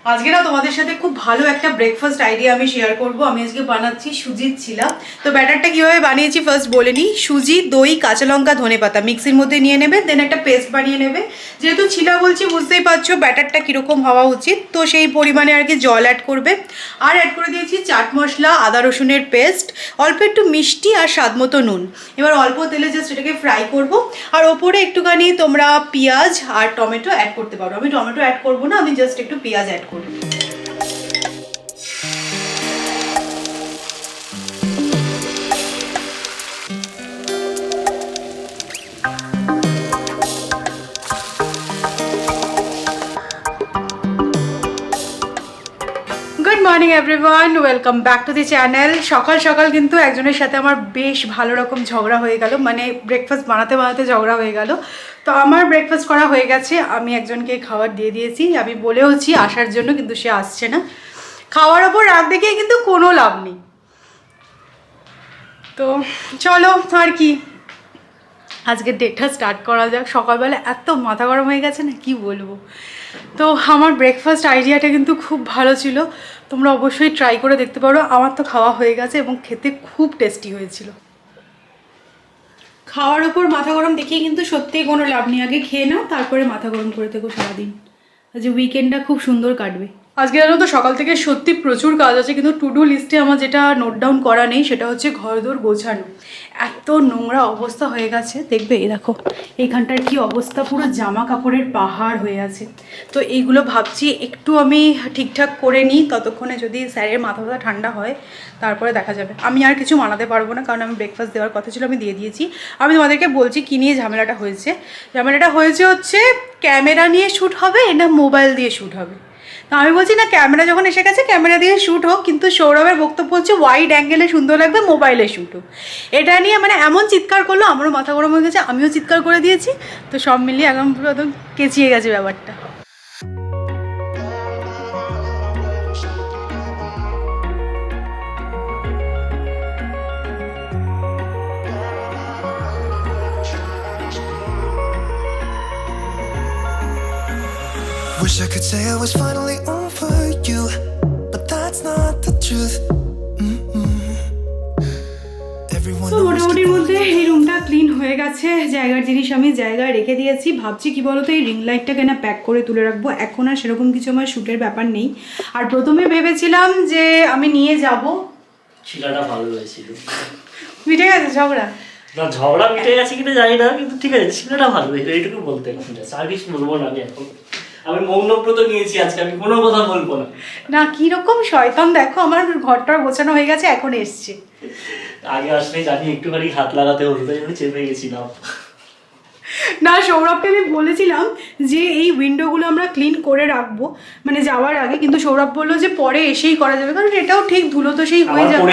আজকে না তোমাদের সাথে খুব ভালো একটা ব্রেকফাস্ট আইডিয়া আমি শেয়ার করব। আমি আজকে বানাচ্ছি সুজির চিলা। তো ব্যাটারটা কিভাবে বানিয়েছি ফার্স্ট বলে নিই। সুজি, দই, কাঁচা লঙ্কা, ধনেপাতা মিক্সির মধ্যে নিয়ে নেবে, দেন একটা পেস্ট বানিয়ে নেবে। যেহেতু চিলা বলছি বুঝতেই পারছো ব্যাটারটা কীরকম হওয়া উচিত, তো সেই পরিমাণে আর কি জল অ্যাড করবে। আর অ্যাড করে দিয়েছি চাট মশলা, আদা রসুনের পেস্ট, অল্প একটু মিষ্টি আর স্বাদ মতো নুন। এবার অল্প তেলে জাস্ট এটাকে ফ্রাই করব। আর ওপরে একটুখানি তোমরা পেঁয়াজ আর টমেটো অ্যাড করতে পারো। আমি টমেটো অ্যাড করবো না, আমি জাস্ট একটু পেঁয়াজ অ্যাড করবো। Good morning everyone, welcome back to the channel. সকাল সকাল কিন্তু একজনের সাথে আমার বেশ ভালো রকম ঝগড়া হয়ে গেল, মানে ব্রেকফাস্ট বানাতে বানাতে ঝগড়া হয়ে গেল। তো আমার ব্রেকফাস্ট করা হয়ে গেছে, আমি একজনকে খাবার দিয়ে দিয়েছি। আমি বলেওছি আসার জন্য, কিন্তু সে আসছে না। খাওয়ার ওপর রাগ দেখিয়ে কিন্তু কোনো লাভ নেই। তো চলো আর কি, আজকের ডেটটা স্টার্ট করা যাক। সকালবেলা এত মাথা গরম হয়ে গেছে না, কি বলবো। তো আমার ব্রেকফাস্ট আইডিয়াটা কিন্তু খুব ভালো ছিল, তোমরা অবশ্যই ট্রাই করে দেখতে পারো। আমার তো খাওয়া হয়ে গেছে এবং খেতে খুব টেস্টি হয়েছিল। খাওয়ার ওপর মাথা গরম দেখিয়ে কিন্তু সত্যিই কোনো লাভ নেই। আগে খেয়ে নাও, তারপরে মাথা গরম করে থেকো সারাদিন। আজ উইকেন্ডটা খুব সুন্দর কাটবে। আজকে জানো তো সকাল থেকে সত্যি প্রচুর কাজ আছে, কিন্তু টু ডু লিস্টে আমার যেটা নোট ডাউন করা নেই সেটা হচ্ছে ঘরদোর গোছানো। এত নোংরা অবস্থা হয়ে গেছে, দেখবে এই দেখো এইখানটার কি অবস্থা, পুরো জামা কাপড়ের পাহাড় হয়ে আছে। তো এইগুলো ভাবছি একটু আমি ঠিকঠাক করে নিই, ততক্ষণে যদি স্যারের মাথা ব্যথা ঠান্ডা হয় তারপরে দেখা যাবে। আমি আর কিছু মানাতে পারবো না, কারণ আমি ব্রেকফাস্ট দেওয়ার কথা ছিল, আমি দিয়ে দিয়েছি। আমি তোমাদেরকে বলছি কী নিয়ে ঝামেলাটা হয়েছে। ঝামেলাটা হয়েছে হচ্ছে ক্যামেরা নিয়ে শ্যুট হবে না মোবাইল দিয়ে শ্যুট হবে। তো আমি বলছি না, ক্যামেরা যখন এসে গেছে ক্যামেরা দিয়ে শ্যুট হোক, কিন্তু সৌরভের বক্তব্য হচ্ছে ওয়াইড অ্যাঙ্গেলে সুন্দর লাগবে, মোবাইলে শ্যুট হোক। এটা নিয়ে মানে এমন চিৎকার করলো, আমারও মাথা গরম হয়ে গেছে, আমিও চিৎকার করে দিয়েছি। তো সব মিলিয়ে একদম পুরো একদম কেচিয়ে গেছে ব্যাপারটা। Wish I could say I was finally over you, but that's not the truth. তো মোটামুটির মধ্যে এই রুমটা ক্লিন হয়ে গেছে, জায়গার জিনিস আমি জায়গায় রেখে দিয়েছি। ভাবছি কি বলতো, এই রিং লাইটটাকে না প্যাক করে তুলে রাখবো। এখন আর সেরকম কিছু আমার শ্যুটের ব্যাপার নেই। আর প্রথমে ভেবেছিলাম যে আমি নিয়ে যাব। ছিলাটা ভালো হয়েছিল, মিটে গেছে ঝগড়া? না ঝগড়া মিটে গেছে কিনা জানি না, কিন্তু ঠিক আছে ছিলাটা ভালো হয়েছিল, এইটুকু বলতে আর কিছু বলবো না। আমি এখন আমি মৌনব্রত নিয়েছি আজকে, আমি কোনো কথা বলবো না। না কিরকম শয়তান দেখো, আমার ঘরটা গোছানো হয়ে গেছে, এখন এসছে। আগে আসলে জানি একটুখানি হাত লাগাতে হতো, তাই আমি চেপে গেছিলাম। না সৌরভকে আমি বলেছিলাম যে এই উইন্ডোগুলো আমরা ক্লিন করে রাখবো মানে যাওয়ার আগে, কিন্তু সৌরভ বললো যে পরে এসেই করা যাবে, কারণ এটাও ঠিক ধুলো তো সেই হয়ে যাবে।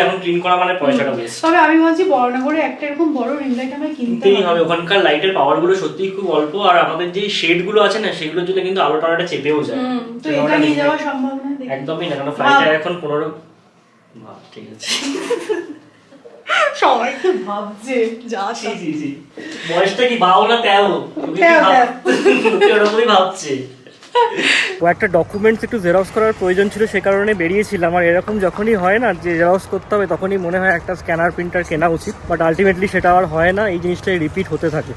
এখন ক্লিন করা মানে পয়সাটা ওয়েস্ট। তবে আমি ভাবছি বড়নগরে একটা এরকম বড় রিং লাইট আমরা কিনতেই হবে। ওখানকার লাইটের পাওয়ার গুলো সত্যিই খুব অল্প, আর আমাদের যে শেড গুলো আছে না সেগুলোর জন্য কিন্তু আলো টানাটা চেপেও যায়। তো এটা নিয়ে যাওয়া সম্ভব না একদমই না, কারণ ফ্লাইটে এখন 15 ঠিক আছে। সবাই তো ভাবছে যা বয়সটা কি বাও না তেও, ওরকমই ভাবছে। কয়েকটা ডকুমেন্টস একটু জেরক্স করার প্রয়োজন ছিল, সে কারণে বেরিয়েছিলাম। আর এরকম যখনই হয় না যে জেরক্স করতে হবে, তখনই মনে হয় একটা স্ক্যানার প্রিন্টার কেনা উচিত, বাট আলটিমেটলি সেটা আর হয় না। এই জিনিসটাই রিপিট হতে থাকে।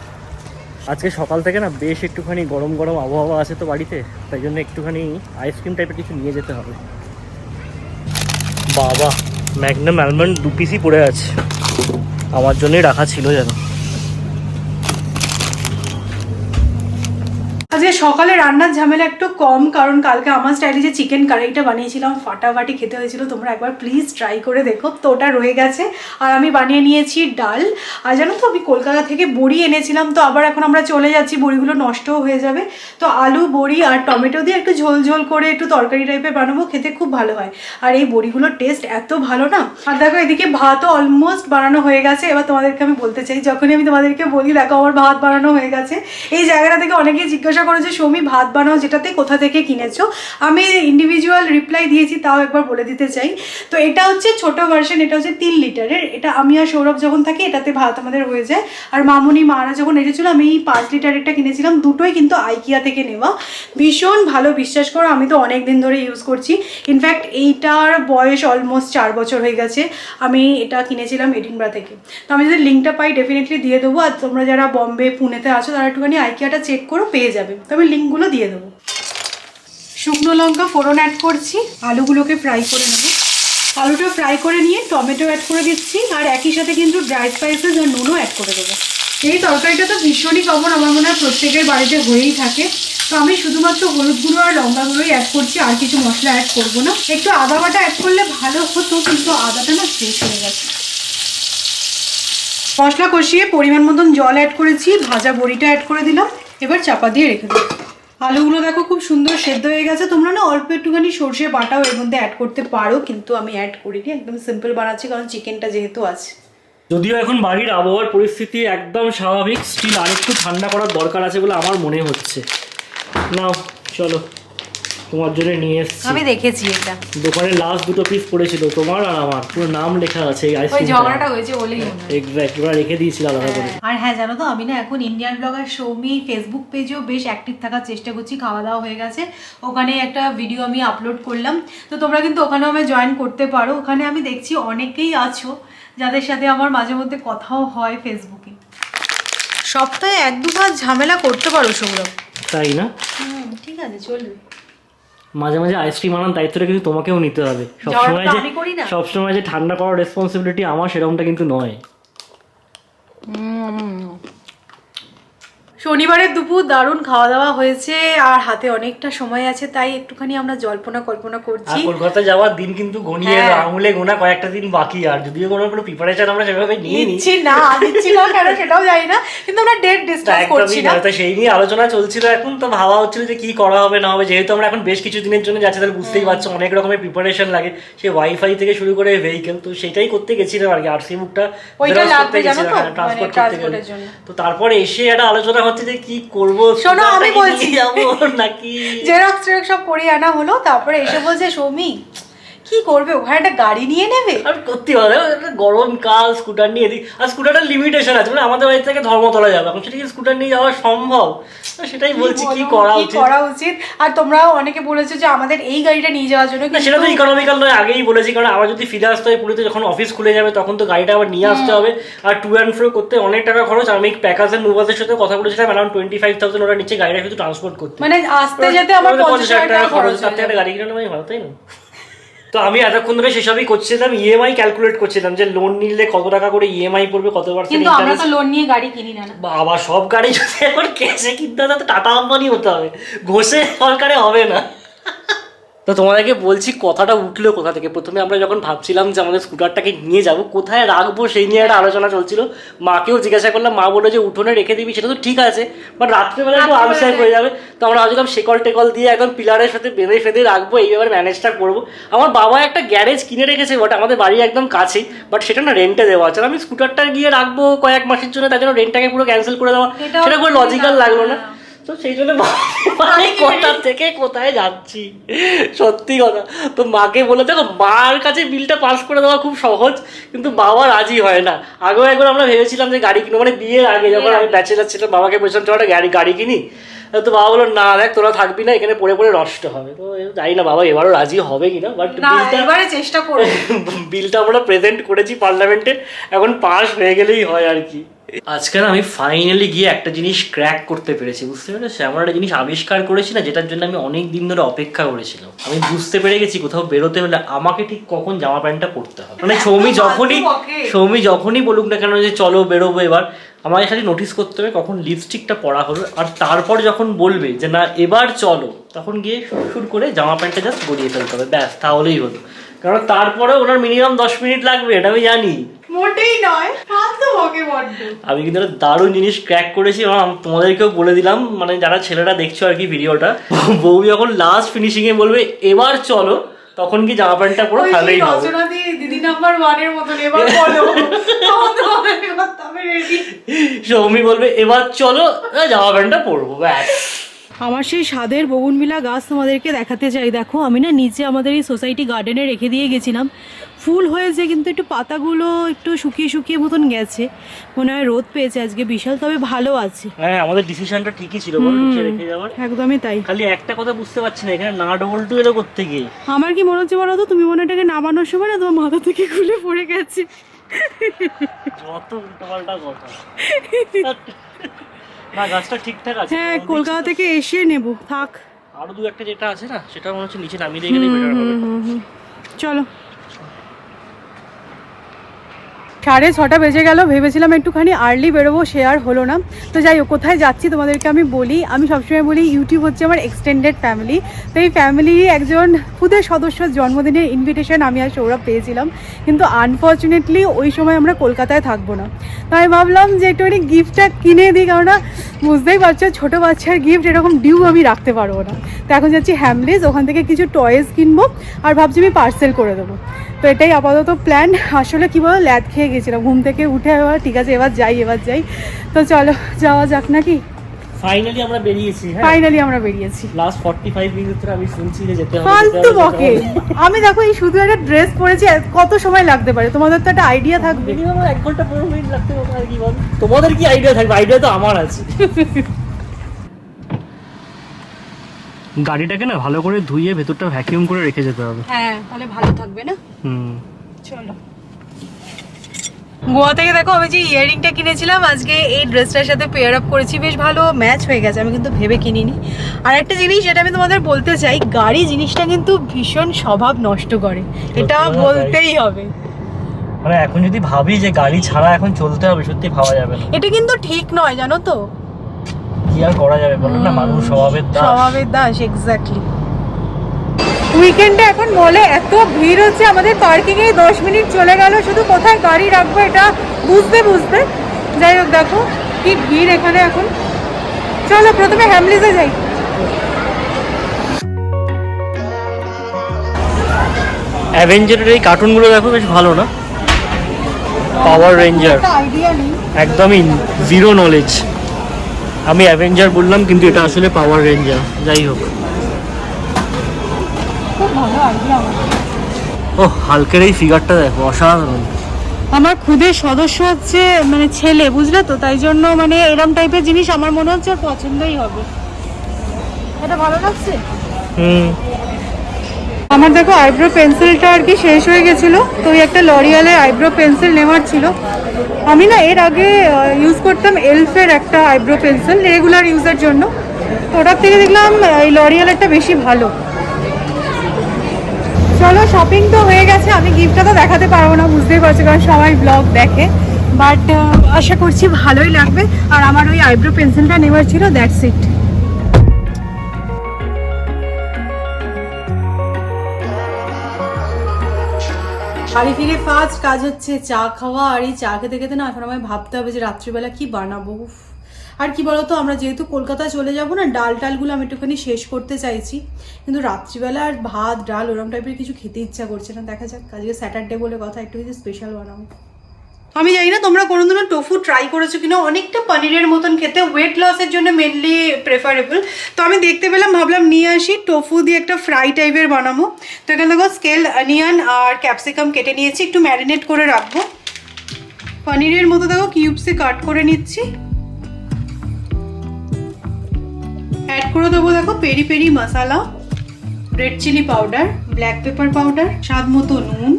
আজকে সকাল থেকে না বেশ একটুখানি গরম গরম আবহাওয়া আছে তো বাড়িতে, তাই জন্য একটুখানি আইসক্রিম টাইপের কিছু নিয়ে যেতে হবে। বাবা, ম্যাগনাম অ্যালমন্ড 2 পিসই পড়ে আছে, আমার জন্যই রাখা ছিল যেন। আজকে সকালে রান্নার ঝামেলা একটু কম, কারণ কালকে আমার স্টাইলে যে চিকেন কারিটা বানিয়েছিলাম ফাটাফাটি খেতে হয়েছিল। তোমরা একবার প্লিজ ট্রাই করে দেখো। তো ওটা রয়ে গেছে। আর আমি বানিয়ে নিয়েছি ডাল। আর জানো তো আমি কলকাতা থেকে বড়ি এনেছিলাম, তো আবার এখন আমরা চলে যাচ্ছি, বড়িগুলো নষ্টও হয়ে যাবে। তো আলু বড়ি আর টমেটো দিয়ে একটু ঝোল ঝোল করে একটু তরকারি টাইপের বানাবো, খেতে খুব ভালো হয়। আর এই বড়িগুলোর টেস্ট এত ভালো না। আর দেখো এদিকে ভাতও অলমোস্ট বানানো হয়ে গেছে। এবার তোমাদেরকে আমি বলতে চাই, যখনই আমি তোমাদেরকে বলি দেখো আমার ভাত বানানো হয়ে গেছে, এই জায়গাটা থেকে অনেকেই জিজ্ঞাসা করে যে বলছে সৌমি ভাত বানাও যেটাতে কোথা থেকে কিনেছো। আমি ইন্ডিভিজুয়াল রিপ্লাই দিয়েছি, তাও একবার বলে দিতে চাই। তো এটা হচ্ছে ছোট ভার্সন, এটা হচ্ছে 3 লিটারের। এটা আমি আর সৌরভ যখন থাকি এটাতে ভাত আমাদের হয়ে যায়। আর মামুনি মারা যখন এসেছিল আমি এই 5 লিটারেরটা কিনেছিলাম, দুটোই কিন্তু আইকিয়া থেকে নেওয়া। ভীষণ ভালো, বিশ্বাস করো আমি তো অনেক দিন ধরে ইউজ করছি। ইনফ্যাক্ট এইটার বয়স অলমোস্ট 4 বছর হয়ে গেছে। আমি এটা কিনেছিলাম এডিনব্রা থেকে। তো আমি যদি লিঙ্কটা পাই ডেফিনেটলি দিয়ে দেবো। আর তোমরা যারা বম্বে পুনেতে আছো তারা একটুখানি আইকিয়াটা চেক করো, পেয়ে যাবে। তো আমি লিঙ্কগুলো দিয়ে দেবো। শুকনো লঙ্কা ফোড়ন অ্যাড করছি, আলুগুলোকে ফ্রাই করে নেবো। আলুটা ফ্রাই করে নিয়ে টমেটো অ্যাড করে দিচ্ছি, আর একই সাথে কিন্তু ড্রাই স্পাইসেস আর নুনও অ্যাড করে দেবো। এই তরকারিটা তো ভীষণই কমন, আমার মনে হয় প্রত্যেকের বাড়িতে হয়েই থাকে। তো আমি শুধুমাত্র হলুদ গুঁড়ো আর লঙ্কা গুঁড়োই অ্যাড করছি, আর কিছু মশলা অ্যাড করবো না। একটু আদা বাটা অ্যাড করলে ভালো হতো, কিন্তু আদাটা না শেষ হয়ে গেছে। মশলা কষিয়ে পরিমাণ মতন জল অ্যাড করেছি, ভাজা বড়িটা অ্যাড করে দিলাম। এবার চাপা দিয়ে রেখে দেবো। আলুগুলো দেখো খুব সুন্দর সেদ্ধ হয়ে গেছে। তোমরা না অল্প একটুখানি সর্ষে বাটাও এর মধ্যে অ্যাড করতে পারো, কিন্তু আমি অ্যাড করিনি, একদম সিম্পল বানাচ্ছি কারণ চিকেনটা যেহেতু আছে। যদিও এখন বাড়ির আবহাওয়ার পরিস্থিতি একদম স্বাভাবিক, স্টিল আরেকটু ঠান্ডা করার দরকার আছে বলে আমার মনে হচ্ছে। নাও চলো, তোমার জন্য নিয়ে এসেছি। আমি দেখেছি এটা দোকানে লাস্ট 2 পিস পড়েছিল, তোমার আর আমার পুরো নাম লেখা আছে এই ওই আইসক্রিম। ঝগড়াটা হয়েছে বলেই এক্স্যাক্টলি, ওরা রেখে দিয়েছিল আলাদা করে। আর হ্যাঁ জানো তো, আমি না এখন ইন্ডিয়ান ব্লগার সৌমি ফেসবুক পেজেও বেশ অ্যাক্টিভ থাকার চেষ্টা করছি। খাওয়া দাওয়া হয়ে গেছে, ওখানে একটা ভিডিও আমি আপলোড করলাম। তো তোমরা কিন্তু ওখানেও আমি জয়েন করতে পারো। ওখানে আমি দেখছি অনেকেই আছো যাদের সাথে আমার মাঝে মধ্যে কথাও হয় ফেসবুকে। সপ্তাহে 1-2 বার ঝামেলা করতে পারো সৌরভ। তাই না? ঠিক আছে, চলবে। মাঝে মাঝে আইসক্রিম আনার দায়িত্বটা কিন্তু তোমাকেও নিতে হবে। সবসময় যে ঠান্ডা করার রেসপন্সিবিলিটি আমার, সেরকমটা কিন্তু নয়। শনিবারের দুপুর দারুণ খাওয়া দাওয়া হয়েছে, আর হাতে অনেকটা সময় আছে, তাই একটুখানি আমরা জল্পনা কল্পনা করছি। কলকাতা যাওয়ার দিন কিন্তু গনিয়ে আঙুলে গোনা কয়েকটা দিন বাকি, আর যদিও কোনো প্রিপারেশন আমরা সেভাবে নিচ্ছি না কেন সেটাও জানি না, কিন্তু আমরা ডেট ডিসকাস করছি না। তো সেই নিয়ে আলোচনা চলছিল এখন। তো ভাবা হচ্ছিল যে কি করা হবে না হবে, যেহেতু আমরা এখন বেশ কিছু দিনের জন্য যাচ্ছি, তাহলে বুঝতেই পারছো অনেক রকমের প্রিপারেশন লাগে, সে ওয়াইফাই থেকে শুরু করে ভেহিকেল। তো সেটাই করতে গেছিলাম আর কি, আরসি বুকটা ট্রান্সপোর্ট করতে গেলে। তো তারপরে এসে একটা আলোচনা হচ্ছে যে কি করবো, শোনো আমি বলছি যাবো নাকি জেরক্স সব করিয়ে আনা হলো। তারপরে এসে বলছে সৌমি কি করবে, ওখানে একটা গাড়ি নিয়ে নেবে। আর করতে হবে, গরমকাল স্কুটার নিয়ে দিই। আর স্কুটারটার লিমিটেশন আছে, মানে আমাদের বাড়ি থেকে ধর্মতলা যাবে, এখন সেটা কি স্কুটার নিয়ে যাওয়া সম্ভব? সেটাই বলছি কি করা উচিত। আর তোমরাও অনেকে বলেছো যে আমাদের এই গাড়িটা নিয়ে যাওয়ার জন্য, সেটা তো ইকোনমিক্যাল নয়, আগেই বলেছি। কারণ আবার যদি ফিরে আসতে হয় পুরীতে, যখন অফিস খুলে যাবে তখন তো গাড়িটা আবার নিয়ে আসতে হবে, আর টু অ্যান্ড ফ্রো করতে অনেক টাকা খরচ। আমি প্যাকাজ এন্ড মুভার্সের সাথে কথা বলেছিলাম, অ্যারাউন্ড 25,000 ওরা নিচে গাড়িটা শুধু ট্রান্সপোর্ট করতে, মানে আসতে যেতে আমার 50,000 টাকা খরচ। তার থেকে একটা গাড়ি কিনে নেওয়াই ভালো, তাই না? তো আমি এতক্ষণ ধরে সেসবই করছিলাম, ইএমআই ক্যালকুলেট করছিলাম যে লোন নিলে কত টাকা করে ইএমআই পড়বে, কত পার্সেন্ট। কিন্তু আমরা তো লোন নিয়ে গাড়ি কিনি না। বাবা, সব গাড়ি যদি এখন ক্যাশে কিনতে হয় তো টাটা আম্বানি হতে হবে, ঘষে সরকারে হবে না। তো তোমাদেরকে বলছি কথাটা উঠলো কোথা থেকে। প্রথমে আমরা যখন ভাবছিলাম যে আমাদের স্কুটারটাকে নিয়ে যাব, কোথায় রাখবো সেই নিয়ে একটা আলোচনা চলছিল। মাকেও জিজ্ঞাসা করলাম, মা বললো যে উঠোনে রেখে দিবি, সেটা তো ঠিক আছে, বাট রাত্রেবেলা একটু আনসেফ হয়ে যাবে। তো আমরা ভাবছিলাম শেকল টেকল দিয়ে একদম পিলারের সাথে বেঁধে ফেঁধে রাখবো, এই ব্যাপারে ম্যানেজটা করবো। আমার বাবা একটা গ্যারেজ কিনে রেখেছে, বট আমাদের বাড়ি একদম কাছেই, বাট সেটা না রেন্টে দেওয়া আছে। আমি স্কুটারটা গিয়ে রাখবো কয়েক মাসের জন্য, তার জন্য রেন্টটাকে পুরো ক্যান্সেল করে দেওয়া, সেটা কোনো লজিক্যাল লাগলো না। তো সেই জন্য কোথা থেকে কোথায় যাচ্ছি, সত্যি কথা। তো মাকে বলে দেখো, মার কাছে বিলটা পাস করে দেওয়া খুব সহজ, কিন্তু বাবা রাজি হয় না। আগেও একবার আমরা ভেবেছিলাম যে গাড়ি কিনবো, মানে বিয়ের আগে যখন আমি ব্যাচেলার ছিলাম, বাবাকে বলছিলাম চলো একটা গাড়ি কিনি। তো বাবা বললো না দেখ তোরা থাকবি না, এখানে পড়ে পড়ে নষ্ট হবে। তো জানি না বাবা এবারও রাজি হবে কিনা, বাট চেষ্টা করবো। বিলটা আমরা প্রেজেন্ট করেছি পার্লামেন্টে, এখন পাস হয়ে গেলেই হয় আর কি। আজকাল আমি ফাইনালি গিয়ে একটা জিনিস ক্র্যাক করতে পেরেছি, বুঝতে পেরেছি? এমন একটা জিনিস আবিষ্কার করেছি না, যেটার জন্য আমি অনেক দিন ধরে অপেক্ষা করেছিলাম। আমি বুঝতে পেরে গেছি কোথাও বেরোতে হলে আমাকে ঠিক কখন জামা প্যান্টটা পরতে হবে। মানে সৌমি যখনই বলুক না কেন যে চলো বেরোবো এবার, আমাকে খালি নোটিস করতে হবে কখন লিপস্টিকটা পরা হলো, আর তারপর যখন বলবে যে না এবার চলো, তখন গিয়ে সুর করে জামা প্যান্টটা জাস্ট গড়িয়ে ফেলতে হবে, ব্যাস, তাহলেই হলো। কারণ তারপরে ওনার মিনিমাম 10 মিনিট লাগবে, এটা আমি জানি। মোটেই নয়, আমি কিন্তু একটা দারুণ জিনিস ক্র্যাক করেছি, তোমাদেরকেও বলে দিলাম, মানে যারা ছেলেরা দেখছো আর কি ভিডিওটা, বউ যখন লাস্ট ফিনিশিং এ বলবে এবার চলো, তখন কি জামা প্যান্টটা পুরো ভালোই হবে। দিদি নাম্বার 1 এর মতন এবার বলো, সৌমি বলবে এবার চলো, জামা প্যান্টটা পরবো, ব্যাস। আমার সেই স্বাদের বগুনভিলা গাছ তোমাদেরকে দেখাতে চাই। দেখো আমি না নিচে আমাদের এই সোসাইটি গার্ডেনে রেখে দিয়ে গেছিলাম, ফুল হয়েছে কিন্তু একটু পাতাগুলো একটু শুকিয়ে শুকিয়ে মতন গেছে, মনে হয় রোদ পেয়েছে আজকে বিশাল, তবে ভালো আছে। হ্যাঁ আমাদের ডিসিশনটা ঠিকই ছিল বল, নিচে রেখে যাওয়ার। একদমই তাই। খালি একটা কথা বুঝতে পারছি না, এখানে না ডবল টু এলো করতে গিয়ে। আমার কি মনে হচ্ছে বলো তো, তুমি মনে এটাকে নামানোর সময় না তোমার মাথা থেকে খুলে পড়ে গেছে। যত উল্টোপাল্টা কথা। না গাছটা ঠিকঠাক আছে। হ্যাঁ কলকাতা থেকে এসে নেব, থাক। আরো দু একটা যেটা আছে না, সেটা মনে হচ্ছে নিচে নামিয়ে দিয়ে গেলে বেটার হবে। চলো। 6:30 বেজে গেল, ভেবেছিলাম একটুখানি আর্লি বেরোবো, সে আর হলো না। তো যাই হোক, কোথায় যাচ্ছি তোমাদেরকে আমি বলি। আমি সবসময় বলি ইউটিউব হচ্ছে আমার এক্সটেন্ডেড ফ্যামিলি। তো এই ফ্যামিলির একজন খুদের সদস্যর জন্মদিনের ইনভিটেশন আমি আর সৌরভ পেয়েছিলাম, কিন্তু আনফর্চুনেটলি ওই সময় আমরা কলকাতায় থাকবো না। তো আমি ভাবলাম যে একটুখানি গিফটটা কিনে দিই, কেননা বুঝতেই পারছো ছোটো বাচ্চার গিফট এরকম ডিউ আমি রাখতে পারবো না। তো এখন যাচ্ছি হ্যামলিজ, ওখান থেকে কিছু টয়েস কিনবো আর ভাবছি আমি পার্সেল করে দেবো। তো এটাই আপাতত প্ল্যান। আসলে কী বলো, ল্যাদ খেয়ে গেছিলাম, ঘুম থেকে উঠে এবার ঠিক আছে এবার যাই। তো চলো যাওয়া যাক নাকি। ফাইনালি আমরা বেরিয়েছি। হ্যাঁ ফাইনালি আমরা বেরিয়েছি। লাস্ট 45 মিনিট ধরে আমি শুনছি যে যেতে হবে। ফালতু বকে। আমি দেখো এই শুধু একটা ড্রেস পরেছি, কত সময় লাগতে পারে তোমাদের তো একটা আইডিয়া থাকবে। মিনিমাম 1 ঘন্টা 15 মিনিট লাগতে পারে আর কি বল। তোমাদের কি আইডিয়া থাকবে? আইডিয়া তো আমার আছে। গাড়িটাকে না ভালো করে ধুইয়ে ভেতরটা ভ্যাকিউম করে রেখে যেতে হবে। হ্যাঁ তাহলে ভালো থাকবে না। চলো। গোয়া থেকে দেখো আমি যে ইয়াররিংটা কিনেছিলাম আজকে এই ড্রেসটার সাথে পেয়ার আপ করেছি, বেশ ভালো ম্যাচ হয়ে গেছে। আমি কিন্তু ভেবে কিনিনি। আর একটা জিনিস যেটা আমি তোমাদের বলতে চাই, গাড়ি জিনিসটা কিন্তু ভীষণ স্বভাব নষ্ট করে, এটা বলতেই হবে। মানে এখন যদি ভাবি যে গাড়ি ছাড়া এখন চলতে হবে, সত্যি ভাবা যাবে না। এটা কিন্তু ঠিক নয়, জানো তো। কি আর করা যাবে বলো না, মানুষ স্বভাবের দাস। এক্স্যাক্টলি। উইকেন্ডে এখন মলে এত ভিড় হচ্ছে, আমাদের পার্কিংয়ে 10 মিনিট চলে গেল শুধু কোথায় গাড়ি রাখবো এটা বুঝতে। যাই হোক দেখো কি ভিড় এখানে এখন। চলো প্রথমে হ্যামলিজে যাই। অ্যাভেঞ্জারের এই কার্টুনগুলো দেখো, বেশ ভালো না? পাওয়ার রেঞ্জার, আইডিয়া নেই, একদমই জিরো নলেজ। আমি অ্যাভেঞ্জার বললাম কিন্তু এটা আসলে পাওয়ার রেঞ্জার। যাই হোক, খুব ভালো আইডিয়া। ও হালকের এই ফিগারটা দেখো, অসাধারণ। আমার খুদের সদস্য হচ্ছে মানে ছেলে, বুঝলে তো, তাই জন্য মানে এরম টাইপের জিনিস আমার মনে হচ্ছে ওর পছন্দই হবে। এটা ভালো লাগছে। আমার দেখো আইব্রো পেন্সিলটা আর কি শেষ হয়ে গেছিলো, তো ওই একটা লরিয়ালের আইব্রো পেন্সিল নেওয়ার ছিল। আমি না এর আগে ইউজ করতাম এলফের একটা আইব্রো পেন্সিল রেগুলার ইউজের জন্য, তো ওটার থেকে দেখলাম এই লরিয়ালেরটা বেশি ভালো। চলো শপিং তো হয়ে গেছে, আমি গিফটটা তো দেখাতে পারবো না বুঝতেই পারছি, কারণ সবাই ব্লগ দেখে, বাট আশা করছি ভালোই লাগবে। আর আমার ওই আইব্রো পেন্সিলটা নেওয়ার ছিল, দ্যাটস ইট। বাড়ি ফিরে ফার্স্ট কাজ হচ্ছে চা খাওয়া, আর এই চা খেতে খেতে না এখন আমায় ভাবতে হবে যে রাত্রিবেলা কি বানাবো। আর কি বলতো, আমরা যেহেতু কলকাতায় চলে যাব না, ডাল টালগুলো আমি একটুখানি শেষ করতে চাইছি, কিন্তু রাত্রিবেলা আর ভাত ডাল ওরম টাইপের কিছু খেতে ইচ্ছা করছে না। দেখা যাক, আজকে স্যাটারডে বলে কথা, একটু কিছু স্পেশাল বানাবো। আমি জানি না তোমরা কোনোদিনও টোফু ট্রাই করেছো কিনা, অনেকটা পনিরের মতন খেতে, ওয়েট লসের জন্য মেনলি প্রেফারেবল। তো আমি দেখতে পেলাম, ভাবলাম নিয়ে আসি, টোফু দিয়ে একটা ফ্রাই টাইপের বানাবো। তো এখানে দেখো স্কেল অনিয়ন আর ক্যাপসিকাম কেটে নিয়েছি, একটু ম্যারিনেট করে রাখবো। পনিরের মতো দেখো কিউবসে কাট করে নিচ্ছি। অ্যাড করে দেবো দেখো পেরি পেরি মশলা, red chilli powder, black pepper powder, স্বাদ মতো নুন,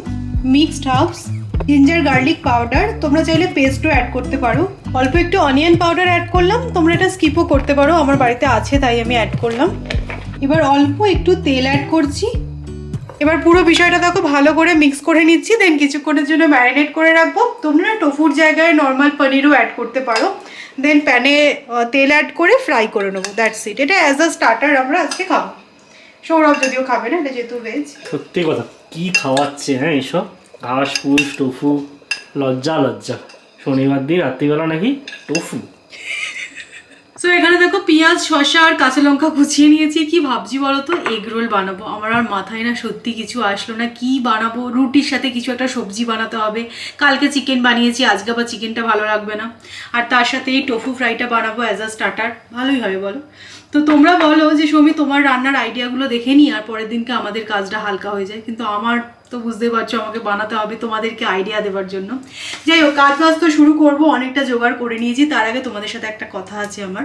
mixed herbs, ginger garlic powder, তোমরা চাইলে পেস্টও অ্যাড করতে পারো। অল্প একটু অনিয়ন পাউডার অ্যাড করলাম, তোমরা এটা স্কিপও করতে পারো, আমার বাড়িতে আছে তাই আমি অ্যাড করলাম। এবার অল্প একটু তেল অ্যাড করছি। এবার পুরো বিষয়টা দেখো ভালো করে মিক্স করে নিচ্ছি, দেন কিছুক্ষণের জন্য ম্যারিনেট করে রাখবো। তোমরা টোফুর জায়গায় নর্মাল পনিরও অ্যাড করতে পারো। দেন প্যানে তেল অ্যাড করে ফ্রাই করে নেবো, দ্যাটস ইট। এটা অ্যাজ আ স্টার্টার আমরা আজকে খাবো। সৌরভ যদিও খাবে না, এটা যেহেতু ভেজ। সত্যি কথা, কি খাওয়াচ্ছে হ্যাঁ এইসব ঘাস ফুস টোফু, লজ্জা। শনিবার দিন রাত্রিবেলা নাকি টোফু। সো এখানে দেখো পেঁয়াজ শসা আর কাঁচা লঙ্কা কুচিয়ে নিয়েছি। কি ভাবছি বলো তো, এগ রোল বানাবো। আমার আর মাথায় না সত্যি কিছু আসলো না কি বানাবো। রুটির সাথে কিছু একটা সবজি বানাতে হবে। কালকে চিকেন বানিয়েছি, আজকে আবার চিকেনটা ভালো লাগবে না। আর তার সাথে এই টোফু ফ্রাইটা বানাবো অ্যাজ আ স্টার্টার, ভালোই হবে বলো। তো তোমরা বলো যে সৌমি তোমার রান্নার আইডিয়াগুলো দেখে নিই আর পরের দিনকে আমাদের কাজটা হালকা হয়ে যায়, কিন্তু আমার তো বুঝতে পারছো আমাকে বানাতে হবে তোমাদেরকে আইডিয়া দেওয়ার জন্য। যাই হোক, কাজ বাজ তো শুরু করবো, অনেকটা জোগাড় করে নিয়েছি। তার আগে তোমাদের সাথে একটা কথা আছে আমার।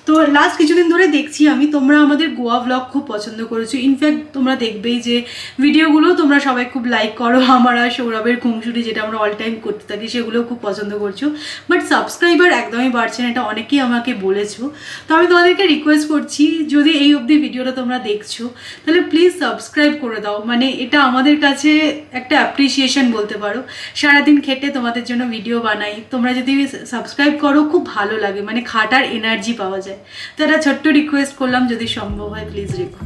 তো লাস্ট কিছুদিন ধরে দেখছি আমি তোমরা আমাদের গোয়া ব্লগ খুব পছন্দ করেছো। ইনফ্যাক্ট তোমরা দেখবেই যে ভিডিওগুলো তোমরা সবাই খুব লাইক করো। আমার আর সৌরভের খুমসুটি যেটা আমরা অল টাইম করতে থাকি সেগুলোও খুব পছন্দ করছো, বাট সাবস্ক্রাইবার একদমই বাড়ছে না, এটা অনেকেই আমাকে বলেছো। তো আমি তোমাদেরকে রিকোয়েস্ট করছি, যদি এই অবধি ভিডিওটা তোমরা দেখছো তাহলে প্লিজ সাবস্ক্রাইব করে দাও। মানে এটা আমাদের কাছে একটা অ্যাপ্রিসিয়েশন বলতে পারো। সারাদিন খেটে তোমাদের জন্য ভিডিও বানাই, তোমরা যদি সাবস্ক্রাইব করো খুব ভালো লাগে, মানে খাটার এনার্জি পাওয়া যায়। তো একটা ছোট্ট রিকোয়েস্ট করলাম, যদি সম্ভব হয় প্লিজ রেখো।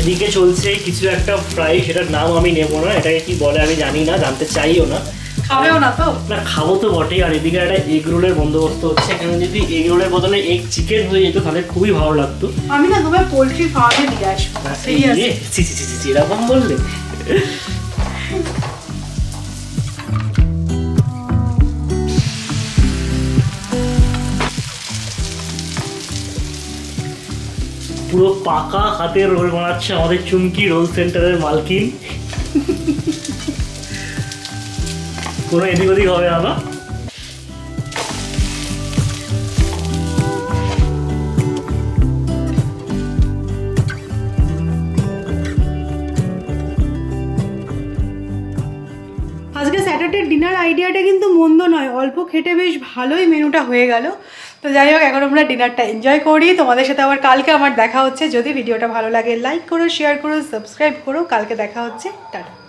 এদিকে চলছে কিছু একটা ফ্রাই, সেটার নাম আমি নেবো না, এটাকে কি বলে আমি জানি না, জানতে চাইও না। খাবেও না তো? না, খাবো তো বটেই। আর এদিকে একটা এগ রোলের বন্দোবস্ত হচ্ছে। এখানে যদি এগ রোলের বদলে এগ চিকেন হয়ে যেত তাহলে খুবই ভালো লাগতো। আমি না তোমার পোলট্রি ফার্মে দিয়ে আসবো। এরকম বললে? পুরো পাকা হাতের রোল বানাচ্ছে আমাদের চুমকি রোল সেন্টারের মালকিন। কোনো এদিক ওদিক হবে না। আজকে স্যাটারডে ডিনার আইডিয়াটা কিন্তু মন্দ নয়, অল্প খেটে বেশ ভালোই মেনুটা হয়ে গেল। তো যাই হোক, এখন আমরা ডিনারটা এনজয় করি। তোমাদের সাথে আবার কালকে আমার দেখা হচ্ছে। যদি ভিডিওটা ভালো লাগে লাইক করো, শেয়ার করো, সাবস্ক্রাইব করো। কালকে দেখা হচ্ছে, টাটা।